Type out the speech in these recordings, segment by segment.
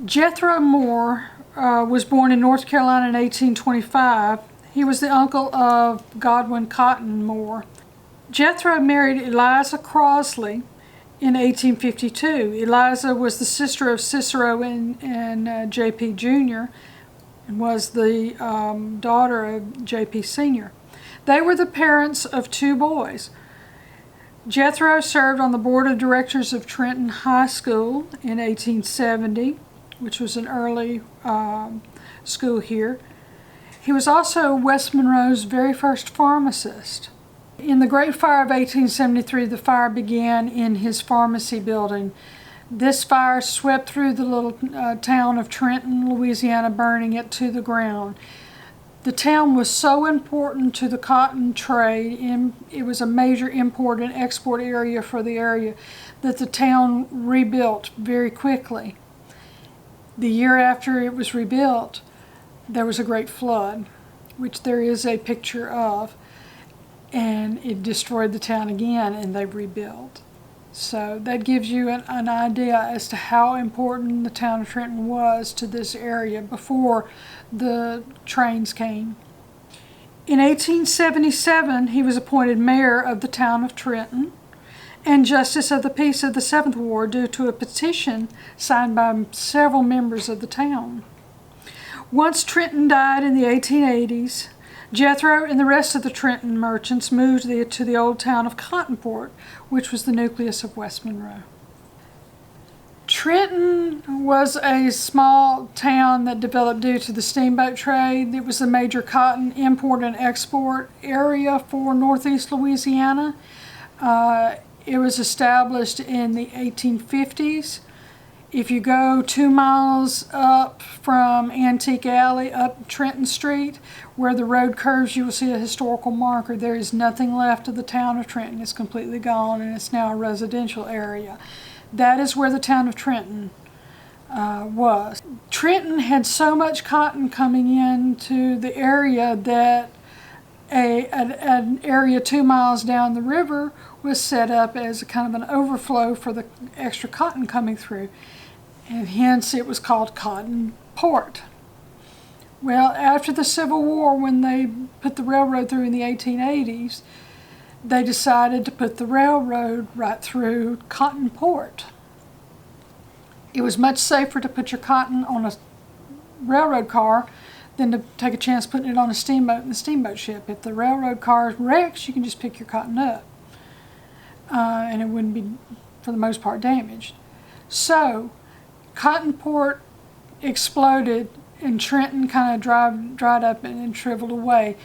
Jethro Moore was born in North Carolina in 1825. He was the uncle of Godwin Cotton Moore. Jethro married Eliza Crossley in 1852. Eliza was the sister of Cicero and J.P. Jr. and was the daughter of J.P. Sr. They were the parents of two boys. Jethro served on the board of directors of Trenton High School in 1870, which was an early school here. He was also West Monroe's very first pharmacist. In the Great Fire of 1873, the fire began in his pharmacy building. This fire swept through the little town of Trenton, Louisiana, burning it to the ground. The town was so important to the cotton trade, and it was a major import and export area for the area, that the town rebuilt very quickly. The year after it was rebuilt, there was a great flood, which there is a picture of, and it destroyed the town again, and they rebuilt. So that gives you an idea as to how important the town of Trenton was to this area before the trains came. In 1877, he was appointed mayor of the town of Trenton and justice of the peace of the 7th Ward due to a petition signed by several members of the town. Once Trenton died in the 1880s, Jethro and the rest of the Trenton merchants moved to the old town of Cottonport, which was the nucleus of West Monroe. Trenton was a small town that developed due to the steamboat trade. It was a major cotton import and export area for northeast Louisiana. It was established in the 1850s. If you go 2 miles up from Antique Alley up Trenton Street, where the road curves, you will see a historical marker. There is nothing left of the town of Trenton. It's completely gone, and it's now a residential area. That is where the town of Trenton was. Trenton had so much cotton coming into the area that an area 2 miles down the river was set up as a kind of an overflow for the extra cotton coming through, and hence it was called Cotton Port. Well, after the Civil War, when they put the railroad through in the 1880s, they decided to put the railroad right through Cotton Port. It was much safer to put your cotton on a railroad car than to take a chance putting it on a steamboat in the steamboat ship. If the railroad car wrecks, you can just pick your cotton up, and it wouldn't be, for the most part, damaged. So Cotton Port exploded, and Trenton kind of dried up and shriveled away.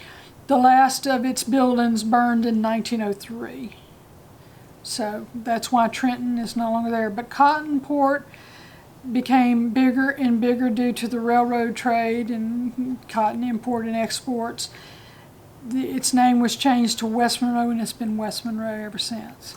The last of its buildings burned in 1903. So that's why Trenton is no longer there. But Cotton Port became bigger and bigger due to the railroad trade and cotton import and exports. Its name was changed to West Monroe, and it's been West Monroe ever since.